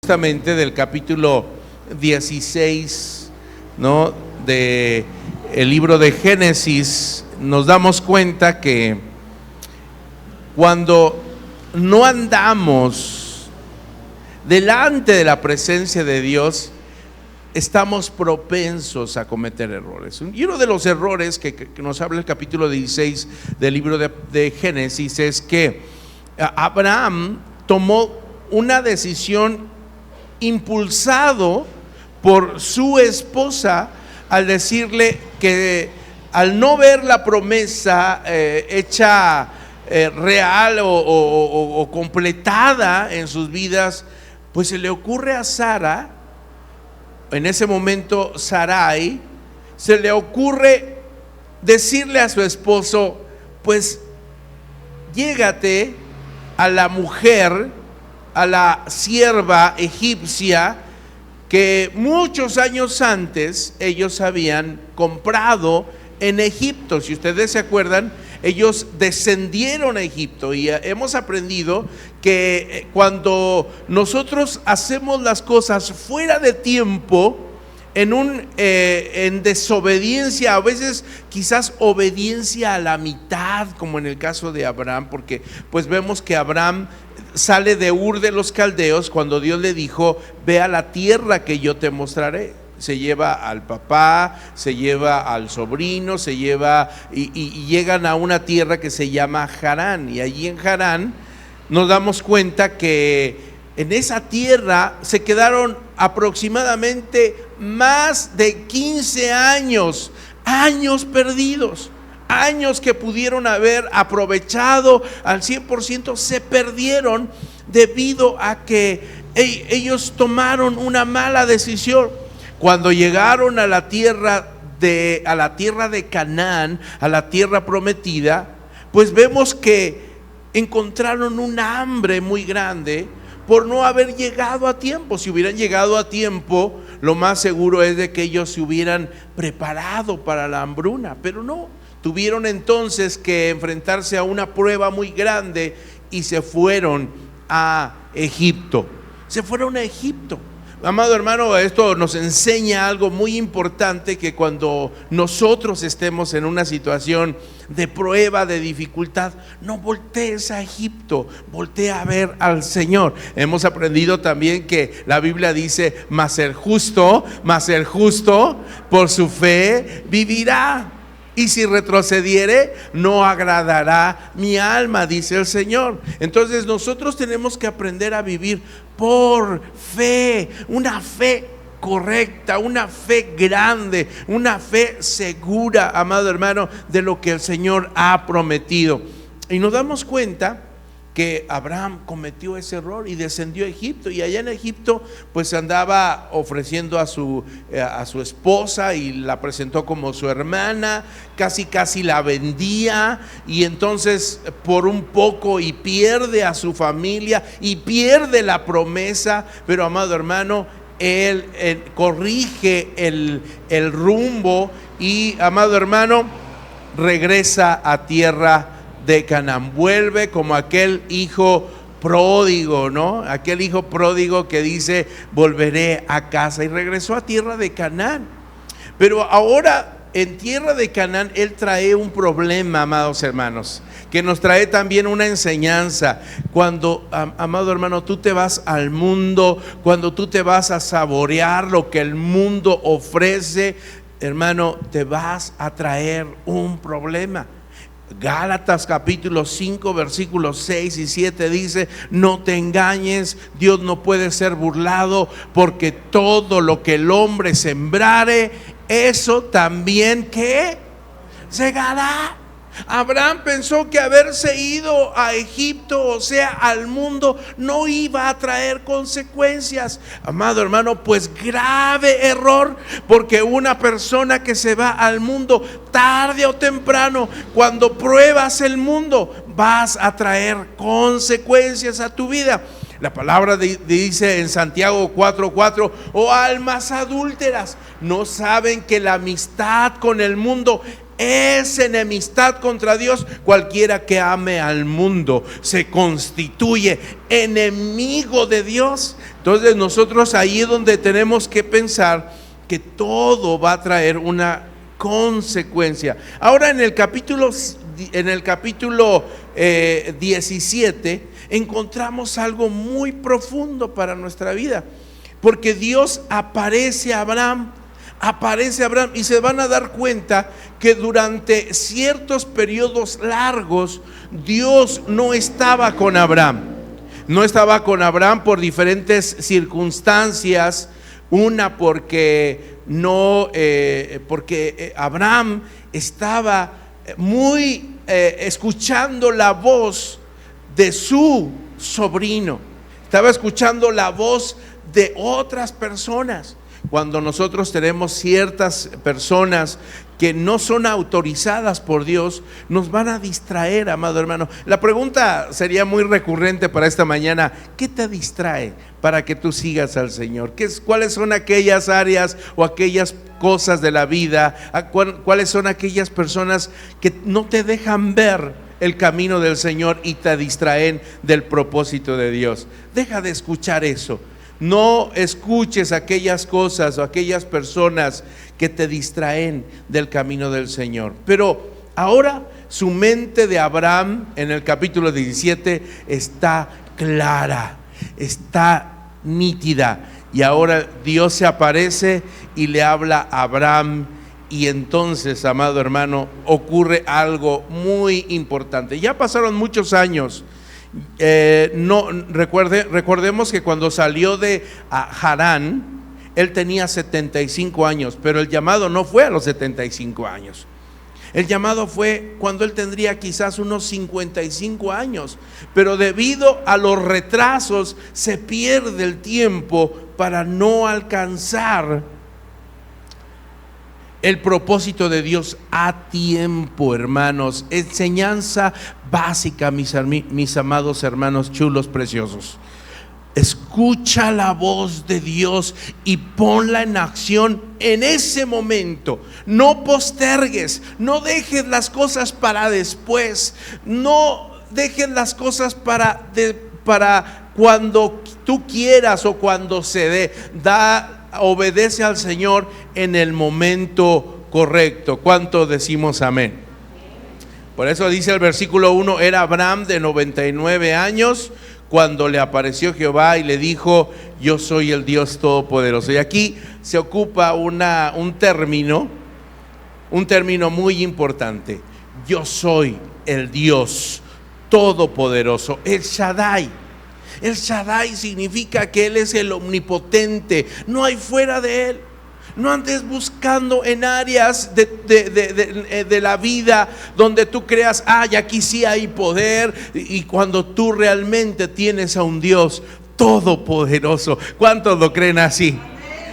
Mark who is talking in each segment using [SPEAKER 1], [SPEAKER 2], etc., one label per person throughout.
[SPEAKER 1] justamente del capítulo 16, ¿no?, de el libro de Génesis, nos damos cuenta que cuando no andamos delante de la presencia de Dios, estamos propensos a cometer errores. Y uno de los errores que nos habla el capítulo 16 del libro de Génesis es que Abraham tomó una decisión impulsado por su esposa al decirle que al no ver la promesa hecha real o completada en sus vidas, pues se le ocurre a Sara, en ese momento Sarai, se le ocurre decirle a su esposo: pues llégate a la mujer, a la sierva egipcia que muchos años antes ellos habían comprado en Egipto. Si ustedes se acuerdan, ellos descendieron a Egipto, y hemos aprendido que cuando nosotros hacemos las cosas fuera de tiempo, en desobediencia, a veces quizás obediencia a la mitad, como en el caso de Abraham, porque pues vemos que Abraham sale de Ur de los Caldeos cuando Dios le dijo: ve a la tierra que yo te mostraré. Se lleva al papá, se lleva al sobrino, se lleva y llegan a una tierra que se llama Harán, y allí en Harán nos damos cuenta que en esa tierra se quedaron aproximadamente más de 15 años perdidos. Años que pudieron haber aprovechado al 100%, se perdieron debido a que ellos tomaron una mala decisión. Cuando llegaron a la tierra de Canaán, a la tierra prometida, pues vemos que encontraron un hambre muy grande por no haber llegado a tiempo. Si hubieran llegado a tiempo, lo más seguro es de que ellos se hubieran preparado para la hambruna, pero no. Tuvieron entonces que enfrentarse a una prueba muy grande y se fueron a Egipto. Amado hermano, esto nos enseña algo muy importante, que cuando nosotros estemos en una situación de prueba, de dificultad, no voltees a Egipto, voltea a ver al Señor. Hemos aprendido también que la Biblia dice: mas el justo por su fe vivirá. Y si retrocediere, no agradará mi alma, dice el Señor. Entonces nosotros tenemos que aprender a vivir por fe, una fe correcta, una fe grande, una fe segura, amado hermano, de lo que el Señor ha prometido. Y nos damos cuenta que Abraham cometió ese error y descendió a Egipto, y allá en Egipto pues andaba ofreciendo a su esposa, y la presentó como su hermana, casi la vendía, y entonces por un poco y pierde a su familia y pierde la promesa. Pero amado hermano, él corrige el rumbo, y amado hermano, regresa a tierra de Canaán, vuelve como aquel hijo pródigo, ¿no? Aquel hijo pródigo que dice: volveré a casa, y regresó a tierra de Canaán. Pero ahora en tierra de Canaán él trae un problema, amados hermanos, que nos trae también una enseñanza. Cuando, amado hermano, tú te vas al mundo, cuando tú te vas a saborear lo que el mundo ofrece, hermano, te vas a traer un problema. Gálatas capítulo 5 versículos 6 y 7 dice: no te engañes, Dios no puede ser burlado, porque todo lo que el hombre sembrare, eso también ¿qué? Segará. Abraham pensó que haberse ido a Egipto, o sea, al mundo, no iba a traer consecuencias. Amado hermano, pues grave error, porque una persona que se va al mundo, tarde o temprano, cuando pruebas el mundo, vas a traer consecuencias a tu vida. La palabra dice en Santiago 4:4: oh almas adúlteras, ¿no saben que la amistad con el mundo es enemistad contra Dios. Cualquiera que ame al mundo se constituye enemigo de Dios. Entonces nosotros ahí es donde tenemos que pensar que todo va a traer una consecuencia. Ahora en el capítulo 17 encontramos algo muy profundo para nuestra vida, porque Dios aparece a Abraham y se van a dar cuenta que durante ciertos periodos largos Dios no estaba con Abraham. No estaba con Abraham por diferentes circunstancias. Una porque Abraham estaba muy escuchando la voz de su sobrino, estaba escuchando la voz de otras personas. Cuando nosotros tenemos ciertas personas que no son autorizadas por Dios, nos van a distraer, amado hermano. La pregunta sería muy recurrente para esta mañana: ¿qué te distrae para que tú sigas al Señor? ¿Cuáles son aquellas áreas o aquellas cosas de la vida? ¿Cuáles son aquellas personas que no te dejan ver el camino del Señor y te distraen del propósito de Dios? Deja de escuchar eso. No escuches aquellas cosas o aquellas personas que te distraen del camino del Señor. Pero ahora su mente de Abraham en el capítulo 17 está clara, está nítida. Y ahora Dios se aparece y le habla a Abraham. Y entonces, amado hermano, ocurre algo muy importante. Ya pasaron muchos años. Recordemos que cuando salió de Harán, él tenía 75 años, pero el llamado no fue a los 75 años. El llamado fue cuando él tendría quizás unos 55 años, pero debido a los retrasos se pierde el tiempo para no alcanzar el propósito de Dios a tiempo, hermanos. Enseñanza básica, mis amados hermanos chulos, preciosos. Escucha la voz de Dios y ponla en acción en ese momento. No postergues, no dejes las cosas para después, no dejes las cosas para cuando tú quieras o cuando se dé. Obedece al Señor en el momento correcto. ¿Cuánto decimos amén? Por eso dice el versículo 1: era Abraham de 99 años cuando le apareció Jehová y le dijo: yo soy el Dios Todopoderoso. Y aquí se ocupa un término muy importante: yo soy el Dios Todopoderoso, el Shaddai. El Shaddai significa que Él es el omnipotente, no hay fuera de Él. No andes buscando en áreas de la vida donde tú creas, aquí sí hay poder, y cuando tú realmente tienes a un Dios todopoderoso. ¿Cuántos lo creen así?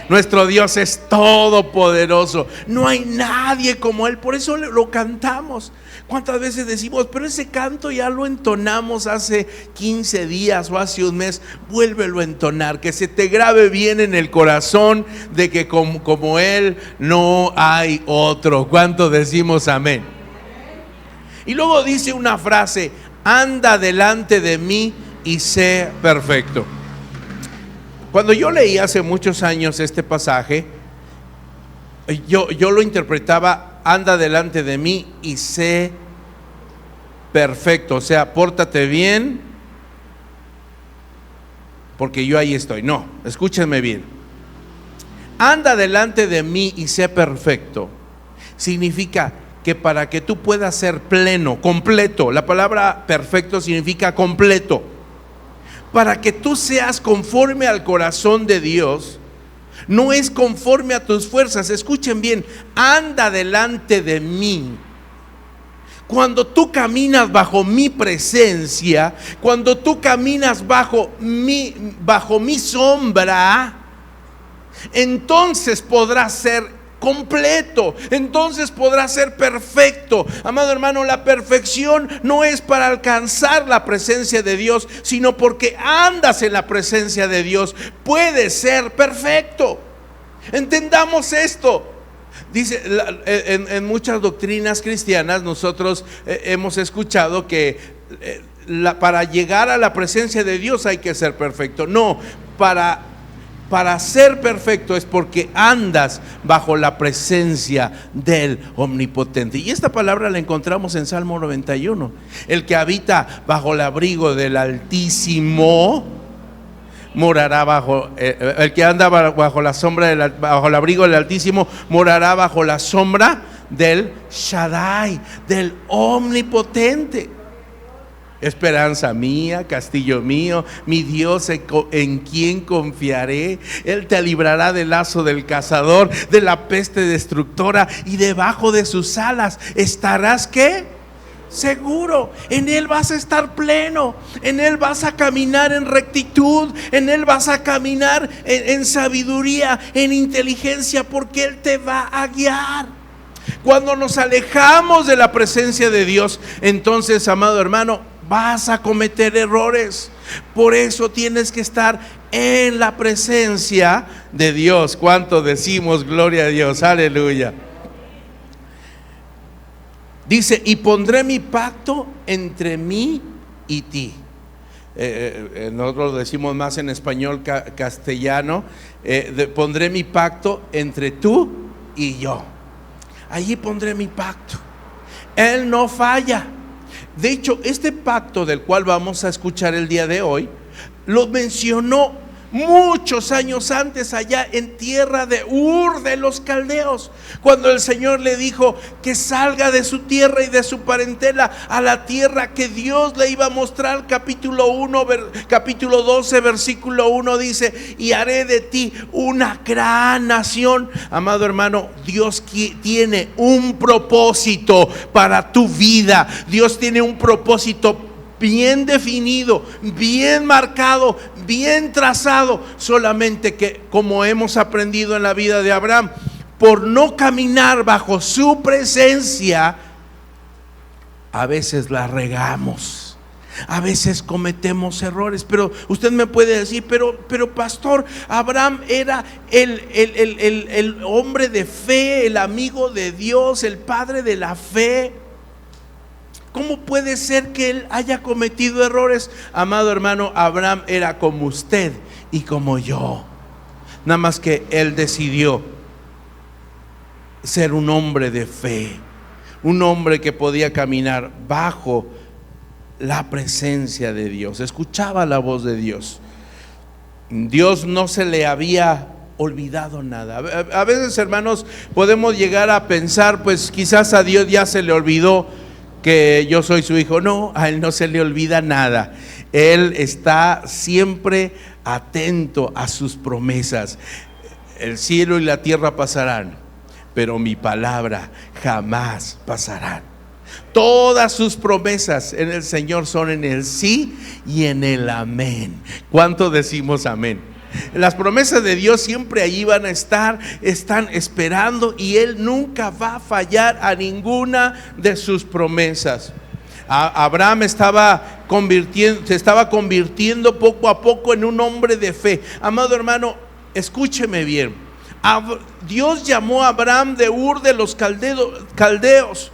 [SPEAKER 1] Nuestro Dios es todopoderoso, no hay nadie como Él. Por eso lo cantamos. ¿Cuántas veces decimos, pero ese canto ya lo entonamos hace 15 días o hace un mes? Vuélvelo a entonar, que se te grabe bien en el corazón de que como Él no hay otro. ¿Cuántos decimos amén? Y luego dice una frase: anda delante de mí y sé perfecto. Cuando yo leí hace muchos años este pasaje, yo lo interpretaba: anda delante de mí y sé perfecto. O sea, pórtate bien, porque yo ahí estoy. No, escúchenme bien. Anda delante de mí y sé perfecto significa que para que tú puedas ser pleno, completo. La palabra perfecto significa completo. Para que tú seas conforme al corazón de Dios, no es conforme a tus fuerzas. Escuchen bien: anda delante de mí. Cuando tú caminas bajo mi presencia, cuando tú caminas bajo mi sombra, entonces podrás ser completo, entonces podrás ser perfecto. Amado hermano, la perfección no es para alcanzar la presencia de Dios, sino porque andas en la presencia de Dios, puedes ser perfecto. Entendamos esto. Dice, en muchas doctrinas cristianas nosotros hemos escuchado que para llegar a la presencia de Dios hay que ser perfecto. No, para ser perfecto es porque andas bajo la presencia del Omnipotente. Y esta palabra la encontramos en Salmo 91. El que habita bajo el abrigo del Altísimo morará el que anda bajo la sombra bajo el abrigo del Altísimo morará bajo la sombra del Shaddai, del Omnipotente. Esperanza mía, castillo mío, mi Dios en quien confiaré. Él te librará del lazo del cazador, de la peste destructora, y debajo de sus alas estarás, ¿qué? Seguro. En Él vas a estar pleno, en Él vas a caminar en rectitud, en Él vas a caminar en sabiduría, en inteligencia, porque Él te va a guiar. Cuando nos alejamos de la presencia de Dios, entonces, amado hermano, vas a cometer errores. Por eso tienes que estar en la presencia de Dios. ¿Cuánto decimos gloria a Dios? Aleluya. Dice, y pondré mi pacto entre mí y ti. Nosotros lo decimos más en español castellano. Pondré mi pacto entre tú y yo. Allí pondré mi pacto. Él no falla. De hecho, este pacto del cual vamos a escuchar el día de hoy, lo mencionó muchos años antes allá en tierra de Ur de los Caldeos, cuando el Señor le dijo que salga de su tierra y de su parentela a la tierra que Dios le iba a mostrar. Capítulo 12 versículo 1 dice, y haré de ti una gran nación. Amado hermano, Dios tiene un propósito para tu vida. Dios tiene un propósito bien definido, bien marcado, bien trazado. Solamente que, como hemos aprendido en la vida de Abraham, por no caminar bajo su presencia, a veces la regamos, a veces cometemos errores. Pero usted me puede decir, pero pastor, Abraham era el hombre de fe, el amigo de Dios, el padre de la fe. ¿Cómo puede ser que él haya cometido errores? Amado hermano, Abraham era como usted y como yo. Nada más que él decidió ser un hombre de fe, un hombre que podía caminar bajo la presencia de Dios. Escuchaba la voz de Dios. Dios no se le había olvidado nada. A veces, hermanos, podemos llegar a pensar, pues quizás a Dios ya se le olvidó que yo soy su hijo. No, a Él no se le olvida nada. Él está siempre atento a sus promesas. El cielo y la tierra pasarán, pero mi palabra jamás pasarán. Todas sus promesas en el Señor son en el sí y en el amén. ¿Cuánto decimos amén? Las promesas de Dios siempre allí van a estar, están esperando, y Él nunca va a fallar a ninguna de sus promesas. Abraham se estaba convirtiendo poco a poco en un hombre de fe. Amado hermano, escúcheme bien. Dios llamó a Abraham de Ur de los Caldeos.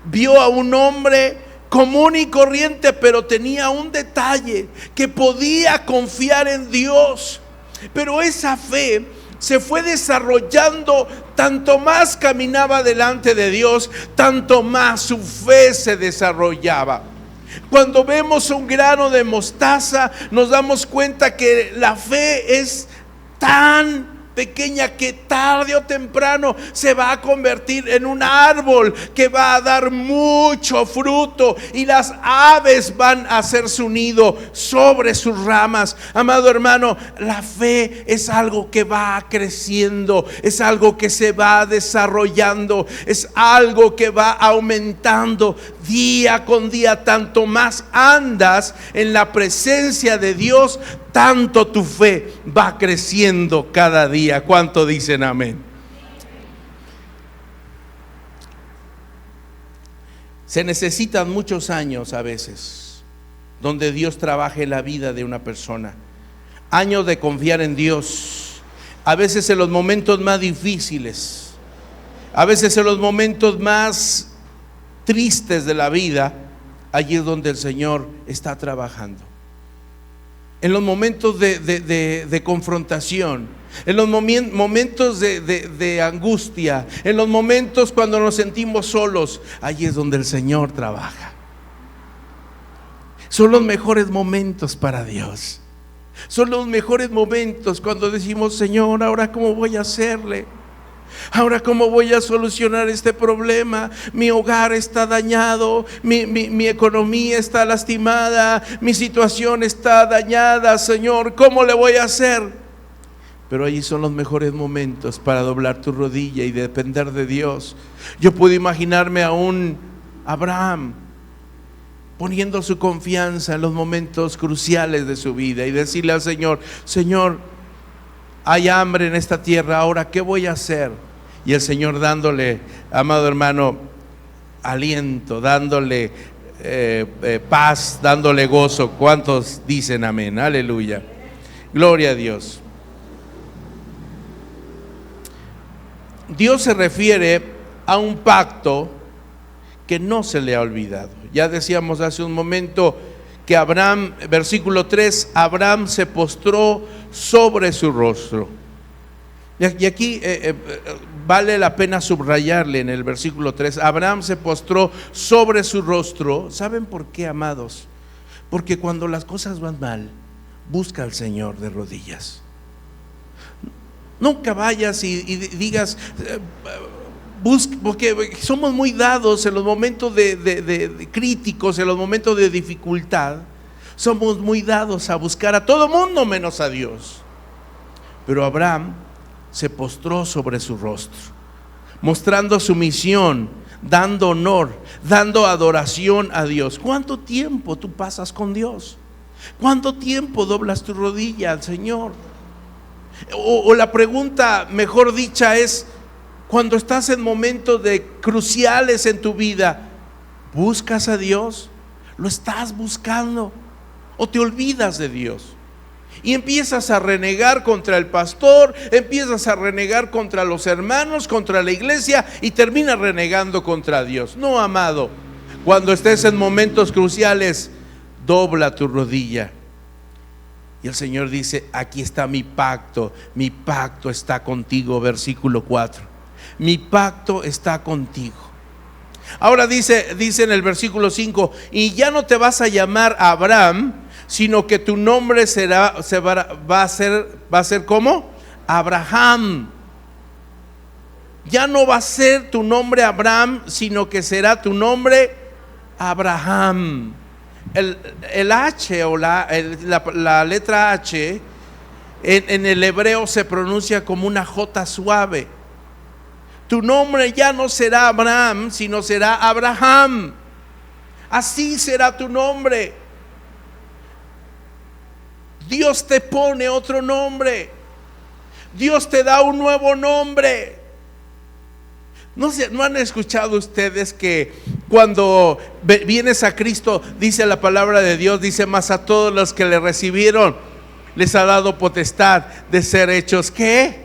[SPEAKER 1] Vio a un hombre común y corriente, pero tenía un detalle: que podía confiar en Dios. Pero esa fe se fue desarrollando. Tanto más caminaba delante de Dios, tanto más su fe se desarrollaba. Cuando vemos un grano de mostaza, nos damos cuenta que la fe es tan pequeña que tarde o temprano se va a convertir en un árbol que va a dar mucho fruto, y las aves van a hacer su nido sobre sus ramas. Amado hermano, la fe es algo que va creciendo, es algo que se va desarrollando, es algo que va aumentando día con día. Tanto más andas en la presencia de Dios, tanto tu fe va creciendo cada día. ¿Cuánto dicen amén? Se necesitan muchos años a veces donde Dios trabaje la vida de una persona. Años de confiar en Dios. A veces en los momentos más difíciles. A veces en los momentos más tristes de la vida, allí es donde el Señor está trabajando. En los momentos de confrontación, en los momentos de angustia, en los momentos cuando nos sentimos solos, allí es donde el Señor trabaja. Son los mejores momentos para Dios. Son los mejores momentos cuando decimos: Señor, ¿ahora cómo voy a hacerle? ¿Ahora cómo voy a solucionar este problema? Mi hogar está dañado, mi economía está lastimada, mi situación está dañada. Señor, ¿cómo le voy a hacer? Pero allí son los mejores momentos para doblar tu rodilla y depender de Dios. Yo puedo imaginarme a un Abraham poniendo su confianza en los momentos cruciales de su vida y decirle al Señor: Señor, hay hambre en esta tierra, ahora ¿qué voy a hacer? Y el Señor dándole, amado hermano, aliento, dándole paz, dándole gozo. ¿Cuántos dicen amén? Aleluya, gloria a Dios. Dios se refiere a un pacto que no se le ha olvidado. Ya decíamos hace un momento que Abraham, versículo 3, Abraham se postró sobre su rostro. Y aquí vale la pena subrayarle en el versículo 3, Abraham se postró sobre su rostro. ¿Saben por qué, amados? Porque cuando las cosas van mal, busca al Señor de rodillas. Nunca vayas y digas, porque somos muy dados en los momentos de críticos, en los momentos de dificultad, somos muy dados a buscar a todo mundo menos a Dios. Pero Abraham se postró sobre su rostro, mostrando sumisión, dando honor, dando adoración a Dios. ¿Cuánto tiempo tú pasas con Dios? ¿Cuánto tiempo doblas tu rodilla al Señor? O la pregunta mejor dicha es: cuando estás en momentos cruciales en tu vida, ¿buscas a Dios? ¿Lo estás buscando? ¿O te olvidas de Dios? Y empiezas a renegar contra el pastor, empiezas a renegar contra los hermanos, contra la iglesia, y terminas renegando contra Dios. No, amado, cuando estés en momentos cruciales, dobla tu rodilla. Y el Señor dice: aquí está mi pacto está contigo, versículo 4. Mi pacto está contigo. Ahora dice en el versículo 5: y ya no te vas a llamar Abraham, sino que tu nombre va a ser ¿cómo? Abraham. Ya no va a ser tu nombre Abraham, sino que será tu nombre Abraham. El H o la letra H en el hebreo se pronuncia como una J suave. Tu nombre ya no será Abraham, sino será Abraham. Así será tu nombre. Dios te pone otro nombre. Dios te da un nuevo nombre. ¿No han escuchado ustedes que cuando vienes a Cristo, dice la palabra de Dios, dice: mas a todos los que le recibieron les ha dado potestad de ser hechos ¿qué?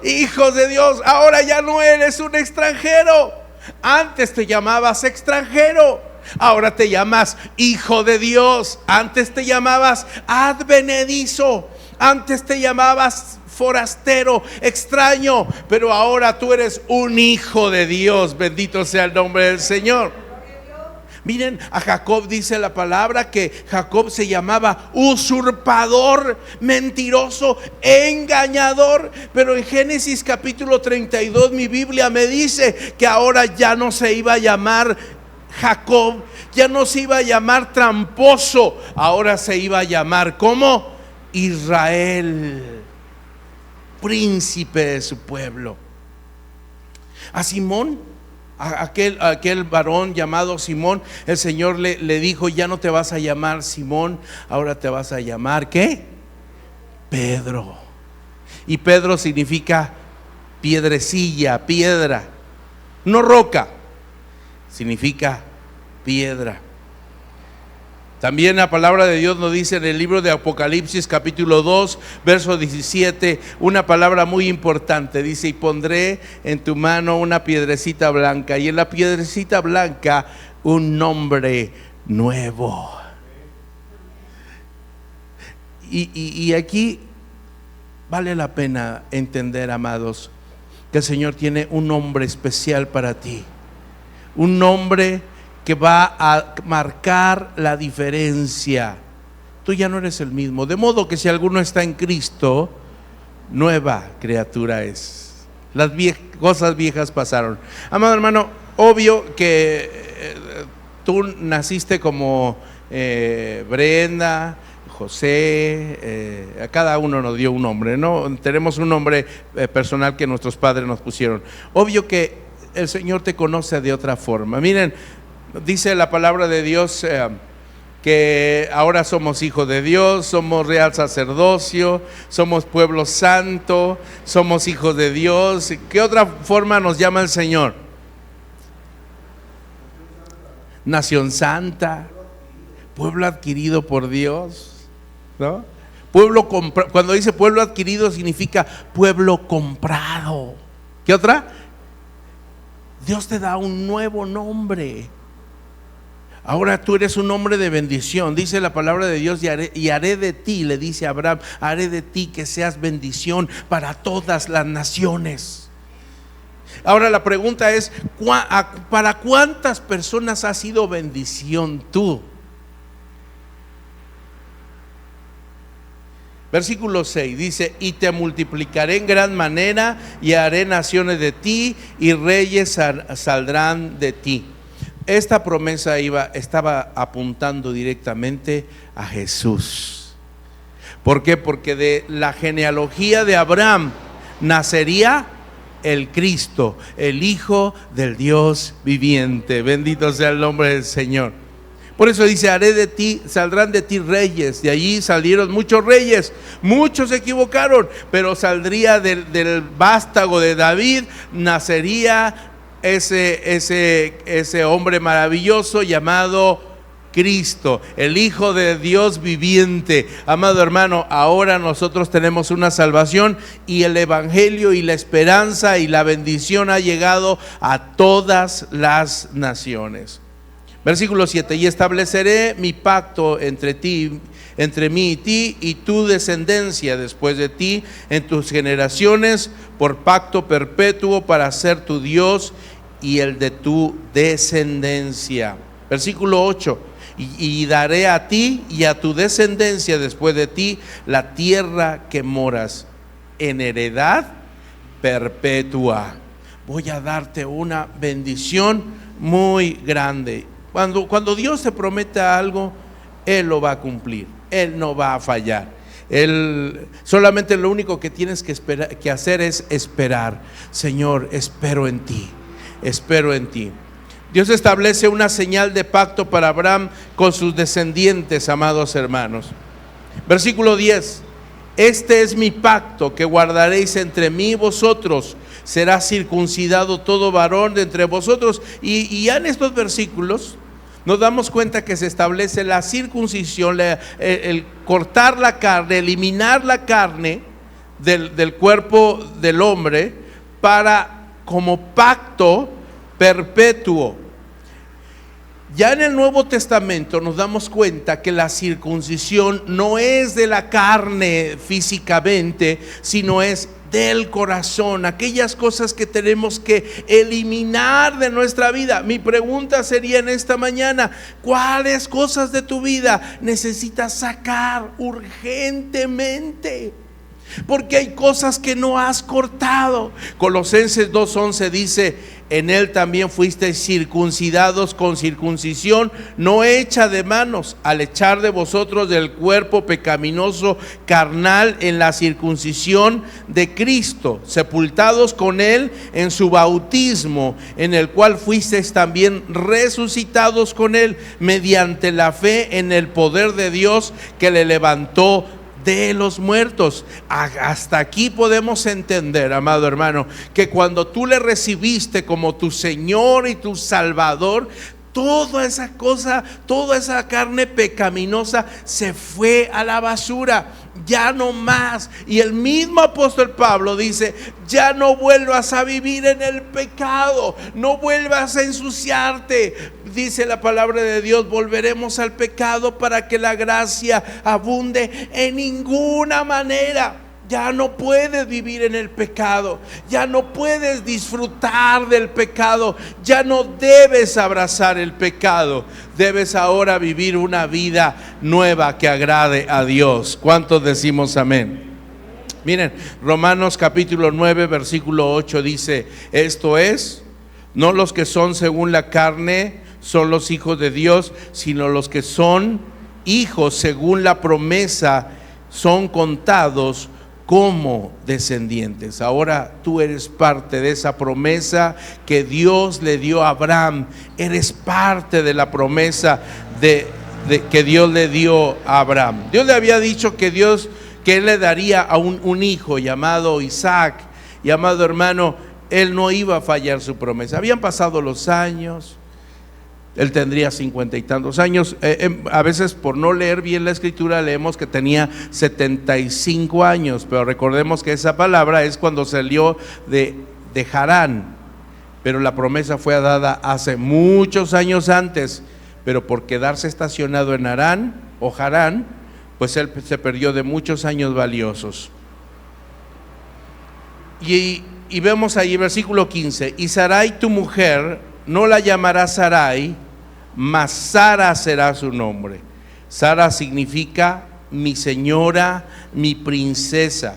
[SPEAKER 1] Hijos de Dios. Ahora ya no eres un extranjero. Antes te llamabas extranjero, ahora te llamas hijo de Dios. Antes te llamabas advenedizo, antes te llamabas forastero, extraño, pero ahora tú eres un hijo de Dios. Bendito sea el nombre del Señor. Miren, a Jacob dice la palabra que Jacob se llamaba usurpador, mentiroso, engañador. Pero en Génesis capítulo 32 mi Biblia me dice que ahora ya no se iba a llamar Jacob, ya no se iba a llamar tramposo, ahora se iba a llamar ¿cómo? Israel, príncipe de su pueblo. A Simón, aquel varón llamado Simón, el Señor le dijo: ya no te vas a llamar Simón, ahora te vas a llamar ¿qué? Pedro. Y Pedro significa piedrecilla, piedra, no roca, significa piedra. También la palabra de Dios nos dice en el libro de Apocalipsis capítulo 2, verso 17, una palabra muy importante. Dice: y pondré en tu mano una piedrecita blanca, y en la piedrecita blanca un nombre nuevo. Y aquí vale la pena entender, amados, que el Señor tiene un nombre especial para ti. Un nombre que va a marcar la diferencia. Tú ya no eres el mismo. De modo que si alguno está en Cristo, nueva criatura es. Las cosas viejas pasaron. Amado hermano, obvio que tú naciste como Brenda, José, a cada uno nos dio un nombre, ¿no? Tenemos un nombre personal que nuestros padres nos pusieron. Obvio que el Señor te conoce de otra forma. Miren, dice la palabra de Dios que ahora somos hijos de Dios, somos real sacerdocio, somos pueblo santo, somos hijos de Dios. ¿Qué otra forma nos llama el Señor? Nación santa, pueblo adquirido por Dios, ¿no? Pueblo cuando dice pueblo adquirido significa pueblo comprado. ¿Qué otra? Dios te da un nuevo nombre. Ahora tú eres un hombre de bendición. Dice la palabra de Dios: y haré de ti, le dice a Abraham, haré de ti que seas bendición para todas las naciones. Ahora la pregunta es: ¿para cuántas personas has sido bendición tú? Versículo 6 dice: y te multiplicaré en gran manera, y haré naciones de ti, y reyes saldrán de ti. Esta promesa estaba apuntando directamente a Jesús. ¿Por qué? Porque de la genealogía de Abraham nacería el Cristo, el Hijo del Dios viviente. Bendito sea el nombre del Señor. Por eso dice: haré de ti, saldrán de ti reyes. De allí salieron muchos reyes. Muchos se equivocaron, pero saldría del vástago de David, nacería ese hombre maravilloso llamado Cristo, el Hijo de Dios viviente. Amado hermano, ahora nosotros tenemos una salvación, y el evangelio y la esperanza y la bendición ha llegado a todas las naciones. Versículo 7: y estableceré mi pacto entre mí y ti, y tu descendencia después de ti en tus generaciones, por pacto perpetuo, para ser tu Dios y el de tu descendencia. Versículo 8: y daré a ti y a tu descendencia después de ti la tierra que moras, en heredad perpetua. Voy a darte una bendición muy grande. Cuando Dios te promete algo, Él lo va a cumplir. Él no va a fallar. Él, solamente lo único que tienes que hacer es esperar. Señor, espero en ti. Espero en ti. Dios establece una señal de pacto para Abraham con sus descendientes, amados hermanos. Versículo 10: este es mi pacto que guardaréis entre mí y vosotros. Será circuncidado todo varón de entre vosotros. Y ya en estos versículos nos damos cuenta que se establece la circuncisión, el cortar la carne, eliminar la carne del cuerpo del hombre como pacto perpetuo. Ya en el Nuevo Testamento nos damos cuenta que la circuncisión no es de la carne físicamente, sino es del corazón, aquellas cosas que tenemos que eliminar de nuestra vida. Mi pregunta sería en esta mañana: ¿cuáles cosas de tu vida necesitas sacar urgentemente? Porque hay cosas que no has cortado. Colosenses 2:11 dice: en él también fuisteis circuncidados con circuncisión no hecha de manos, al echar de vosotros del cuerpo pecaminoso carnal en la circuncisión de Cristo, sepultados con él en su bautismo, en el cual fuisteis también resucitados con él mediante la fe en el poder de Dios que le levantó de los muertos. Hasta aquí podemos entender, amado hermano, que cuando tú le recibiste como tu Señor y tu Salvador, toda esa cosa, toda esa carne pecaminosa se fue a la basura. Ya no más. Y el mismo apóstol Pablo dice: ya no vuelvas a vivir en el pecado, no vuelvas a ensuciarte. Dice la palabra de Dios: volveremos al pecado para que la gracia abunde. En ninguna manera. Ya no puedes vivir en el pecado, ya no puedes disfrutar del pecado, ya no debes abrazar el pecado. Debes ahora vivir una vida nueva que agrade a Dios. ¿Cuántos decimos amén? Miren, Romanos capítulo 9 versículo 8 dice: esto es, no los que son según la carne son los hijos de Dios, sino los que son hijos según la promesa son contados como descendientes. Ahora tú eres parte de esa promesa que Dios le dio a Abraham. Eres parte de la promesa que Dios le dio a Abraham. Dios le había dicho que él le daría a un hijo llamado Isaac. Y amado hermano, él no iba a fallar su promesa. Habían pasado los años. Él tendría 50 y tantos años. A veces por no leer bien la escritura leemos que tenía 75 años, pero recordemos que esa palabra es cuando salió de Harán, pero la promesa fue dada hace muchos años antes, pero por quedarse estacionado en Harán, pues él se perdió de muchos años valiosos. Y vemos ahí versículo 15: y Sarai tu mujer no la llamará Sarai, mas Sara será su nombre. Sara significa mi señora, mi princesa.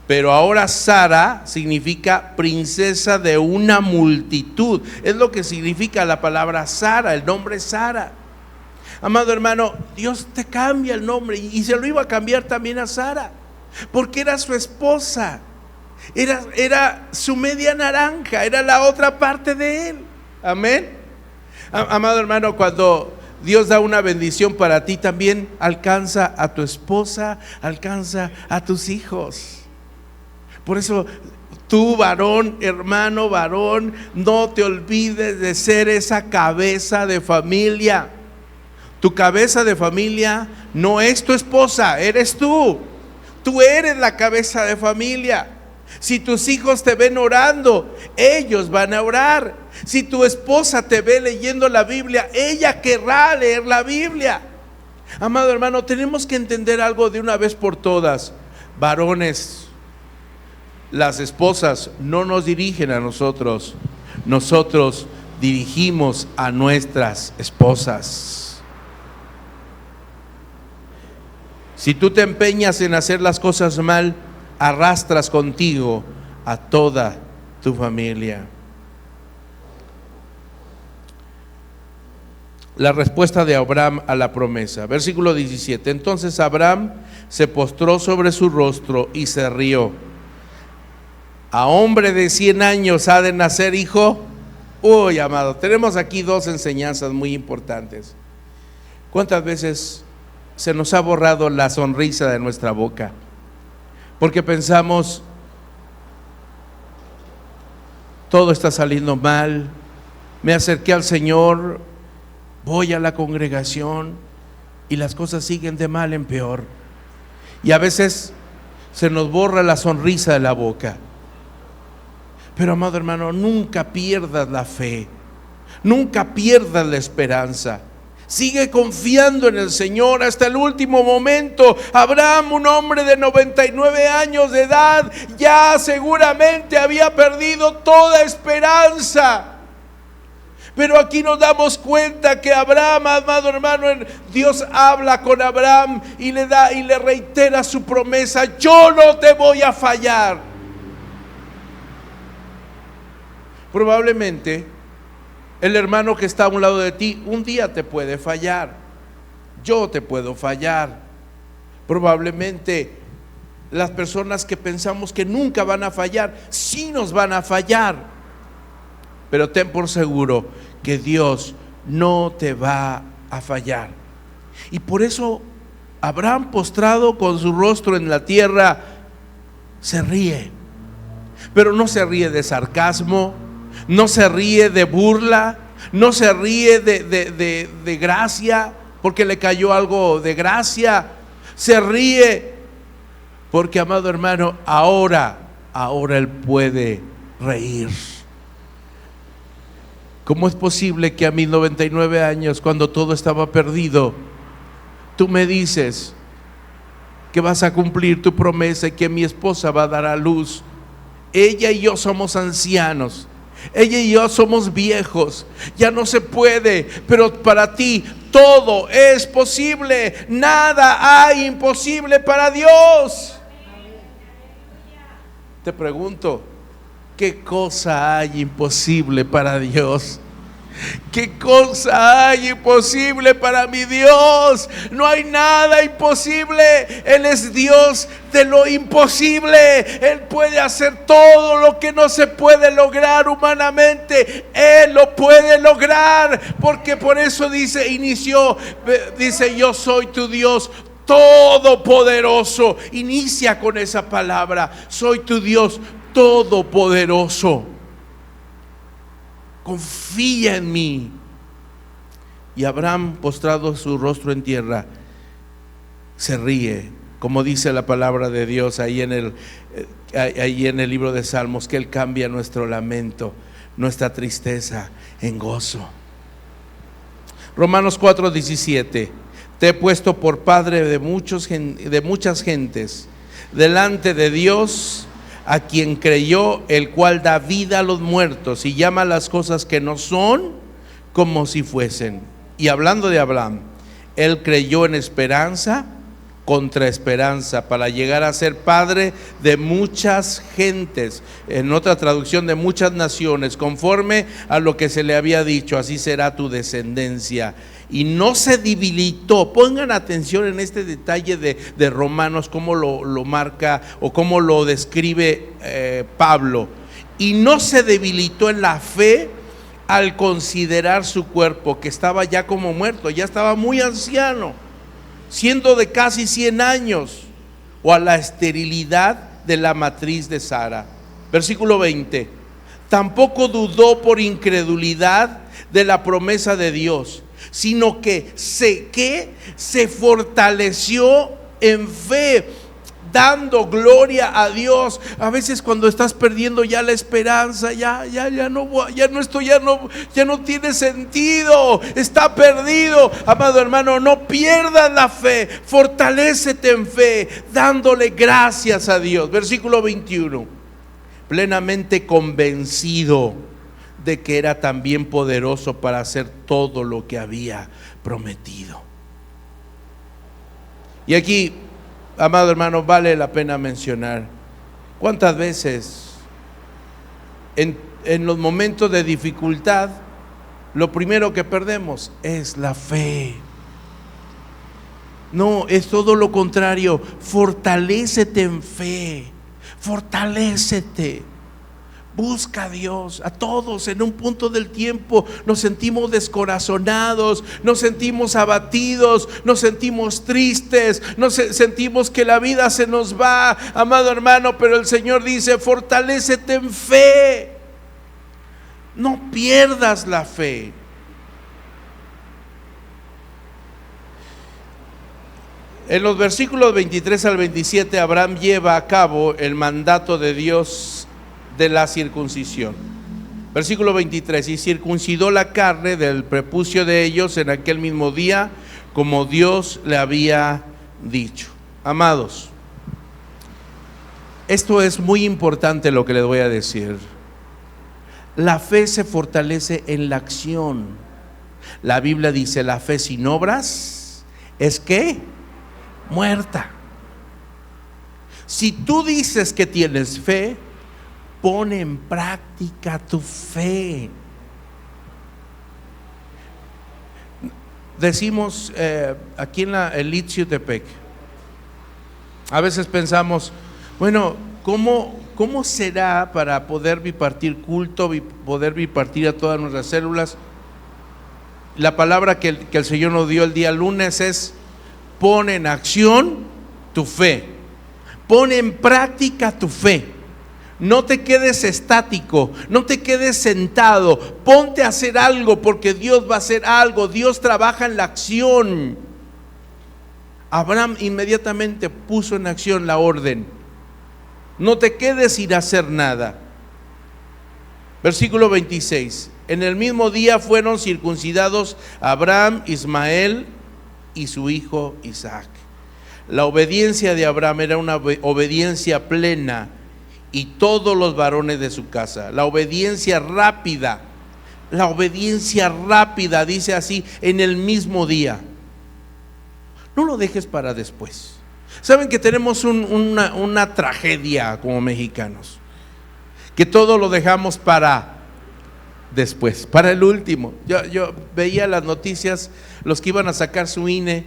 [SPEAKER 1] Pero ahora Sara significa princesa de una multitud. Es lo que significa la palabra Sara, el nombre Sara. Amado hermano, Dios te cambia el nombre, y se lo iba a cambiar también a Sara, porque era su esposa, era su media naranja, era la otra parte de él. Amén. Amado hermano, cuando Dios da una bendición para ti, también alcanza a tu esposa, alcanza a tus hijos. Por eso tú, varón, hermano, varón, no te olvides de ser esa cabeza de familia. Tu cabeza de familia no es tu esposa, eres tú. Tú eres la cabeza de familia. Si tus hijos te ven orando, ellos van a orar. Si tu esposa te ve leyendo la Biblia, ella querrá leer la Biblia. Amado hermano, tenemos que entender algo de una vez por todas. Varones, las esposas no nos dirigen a nosotros, nosotros dirigimos a nuestras esposas. Si tú te empeñas en hacer las cosas mal, arrastras contigo a toda tu familia. La respuesta de Abraham a la promesa, versículo 17: entonces Abraham se postró sobre su rostro y se rió. ¿A hombre de 100 años ha de nacer hijo? Uy, amado, tenemos aquí dos enseñanzas muy importantes. ¿Cuántas veces se nos ha borrado la sonrisa de nuestra boca? Porque pensamos, todo está saliendo mal, me acerqué al Señor, voy a la congregación y las cosas siguen de mal en peor. Y a veces se nos borra la sonrisa de la boca. Pero amado hermano, nunca pierdas la fe, nunca pierdas la esperanza. Sigue confiando en el Señor hasta el último momento. Abraham, un hombre de 99 años de edad, ya seguramente había perdido toda esperanza. Pero aquí nos damos cuenta que Abraham, amado hermano, Dios habla con Abraham y le reitera su promesa: yo no te voy a fallar. Probablemente el hermano que está a un lado de ti un día te puede fallar. Yo te puedo fallar. Probablemente las personas que pensamos que nunca van a fallar, sí nos van a fallar. Pero ten por seguro que Dios no te va a fallar. Y por eso Abraham, postrado con su rostro en la tierra, se ríe. Pero no se ríe de sarcasmo, no se ríe de burla, No se ríe de gracia porque le cayó algo de gracia. Se ríe porque, amado hermano, ahora Él puede reír. ¿Cómo es posible que a mis 99 años, cuando todo estaba perdido, tú me dices que vas a cumplir tu promesa y que mi esposa va a dar a luz? Ella y yo somos ancianos, ella y yo somos viejos, ya no se puede, pero para ti todo es posible, nada hay imposible para Dios. Te pregunto, ¿qué cosa hay imposible para Dios? ¿Qué cosa hay imposible para mi Dios? No hay nada imposible. Él es Dios de lo imposible. Él puede hacer todo lo que no se puede lograr humanamente. Él lo puede lograr, porque por eso dice, yo soy tu Dios todopoderoso. Inicia con esa palabra, soy tu Dios todopoderoso. Confía en mí. Y Abraham, postrado su rostro en tierra, se ríe, como dice la palabra de Dios ahí en el libro de Salmos, que Él cambia nuestro lamento, nuestra tristeza en gozo. Romanos 4:17: te he puesto por padre de muchas gentes, delante de Dios, a quien creyó, el cual da vida a los muertos y llama las cosas que no son como si fuesen. Y hablando de Abraham, él creyó en esperanza contra esperanza, para llegar a ser padre de muchas gentes, en otra traducción, de muchas naciones, conforme a lo que se le había dicho, así será tu descendencia. Y no se debilitó. Pongan atención en este detalle de Romanos, cómo lo marca o cómo lo describe Pablo. Y no se debilitó en la fe al considerar su cuerpo, que estaba ya como muerto, ya estaba muy anciano, siendo de casi 100 años, o a la esterilidad de la matriz de Sara. Versículo 20: tampoco dudó por incredulidad de la promesa de Dios, sino que se fortaleció en fe, dando gloria a Dios. A veces cuando estás perdiendo ya la esperanza, ya no tiene sentido, está perdido. Amado hermano, no pierdas la fe, fortalécete en fe, dándole gracias a Dios. Versículo 21: plenamente convencido de que era también poderoso para hacer todo lo que había prometido. Y aquí, amado hermano, vale la pena mencionar cuántas veces en los momentos de dificultad lo primero que perdemos es la fe. No, es todo lo contrario. Fortalécete en fe, fortalécete. Busca a Dios. A todos en un punto del tiempo nos sentimos descorazonados, nos sentimos abatidos, nos sentimos tristes, sentimos que la vida se nos va, amado hermano, pero el Señor dice: fortalécete en fe, no pierdas la fe. En los versículos 23 al 27, Abraham lleva a cabo el mandato de Dios de la circuncisión. Versículo 23: y circuncidó la carne del prepucio de ellos en aquel mismo día, como Dios le había dicho. Amados, esto es muy importante lo que les voy a decir. La fe se fortalece en la acción. La Biblia dice: la fe sin obras es ¿qué? Muerta. Si tú dices que tienes fe, pon en práctica tu fe. Decimos aquí en el Ixtepec, a veces pensamos, bueno, ¿cómo será para poder bipartir culto, poder bipartir a todas nuestras células? La palabra que el Señor nos dio el día lunes es: pon en acción tu fe, pon en práctica tu fe. No te quedes estático, no te quedes sentado, ponte a hacer algo porque Dios va a hacer algo. Dios trabaja en la acción. Abraham inmediatamente puso en acción la orden. No te quedes sin hacer nada. Versículo 26. En el mismo día fueron circuncidados Abraham, Ismael y su hijo Isaac. La obediencia de Abraham era una obediencia plena, y todos los varones de su casa. La obediencia rápida, dice así, en el mismo día. No lo dejes para después. Saben que tenemos una tragedia como mexicanos, que todo lo dejamos para después, para el último. Yo veía las noticias, los que iban a sacar su INE,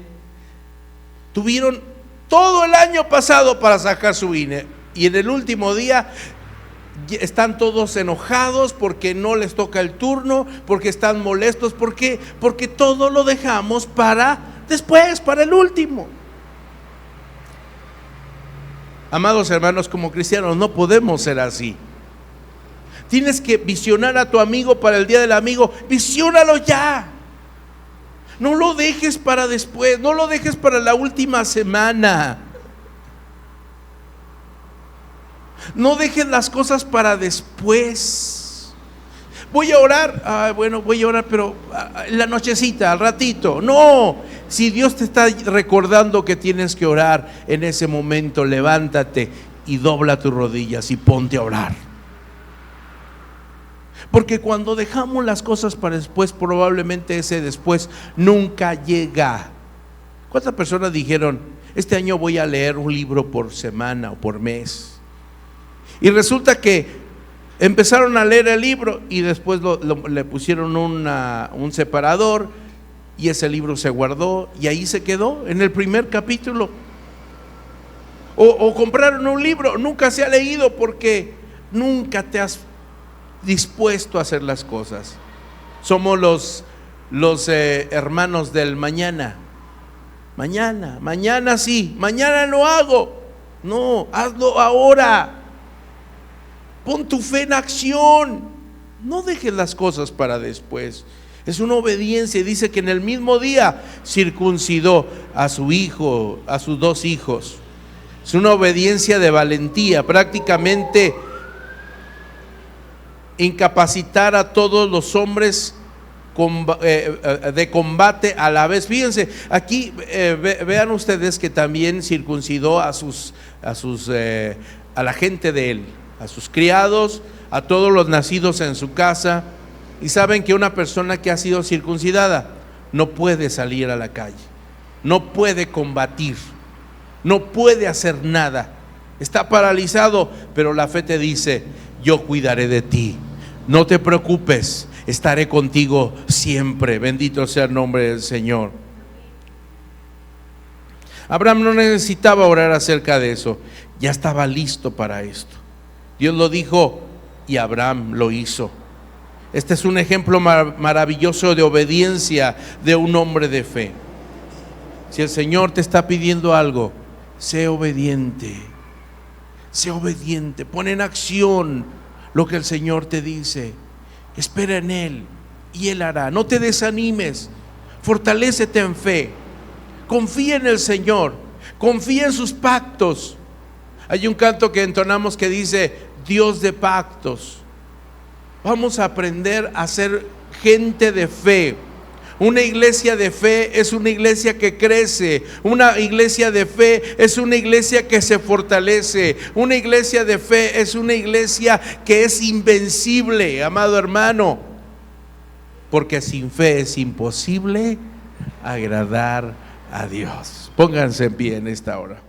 [SPEAKER 1] tuvieron todo el año pasado para sacar su INE. Y en el último día están todos enojados porque no les toca el turno, porque están molestos, porque todo lo dejamos para después, para el último. Amados hermanos, como cristianos no podemos ser así. Tienes que visionar a tu amigo para el día del amigo. Visiónalo ya. No lo dejes para después, no lo dejes para la última semana. No dejes las cosas para después. Voy a orar, voy a orar, pero en la nochecita, al ratito. No, si Dios te está recordando que tienes que orar en ese momento, levántate y dobla tus rodillas y ponte a orar. Porque cuando dejamos las cosas para después, probablemente ese después nunca llega. ¿Cuántas personas dijeron, este año voy a leer un libro por semana o por mes? Y resulta que empezaron a leer el libro y después le pusieron un separador, y ese libro se guardó y ahí se quedó en el primer capítulo. O compraron un libro, nunca se ha leído porque nunca te has dispuesto a hacer las cosas. Somos los hermanos del mañana. Mañana sí, mañana no hago. No, hazlo ahora. Pon tu fe en acción. No dejes las cosas para después. Es una obediencia. Dice que en el mismo día circuncidó a su hijo, a sus dos hijos. Es una obediencia de valentía. Prácticamente incapacitar a todos los hombres de combate a la vez. Fíjense, aquí vean ustedes que también circuncidó a la gente de él, a sus criados, a todos los nacidos en su casa. Y saben que una persona que ha sido circuncidada no puede salir a la calle, no puede combatir, no puede hacer nada, está paralizado. Pero la fe te dice: yo cuidaré de ti, no te preocupes, estaré contigo siempre. Bendito sea el nombre del Señor. Abraham no necesitaba orar acerca de eso, ya estaba listo para esto. Dios lo dijo y Abraham lo hizo. Este es un ejemplo maravilloso de obediencia de un hombre de fe. Si el Señor te está pidiendo algo, sé obediente. Sé obediente, pon en acción lo que el Señor te dice. Espera en Él y Él hará. No te desanimes, fortalécete en fe. Confía en el Señor, confía en sus pactos. Hay un canto que entonamos que dice: Dios de pactos. Vamos a aprender a ser gente de fe. Una iglesia de fe es una iglesia que crece. Una iglesia de fe es una iglesia que se fortalece. Una iglesia de fe es una iglesia que es invencible, amado hermano. Porque sin fe es imposible agradar a Dios. Pónganse en pie en esta hora.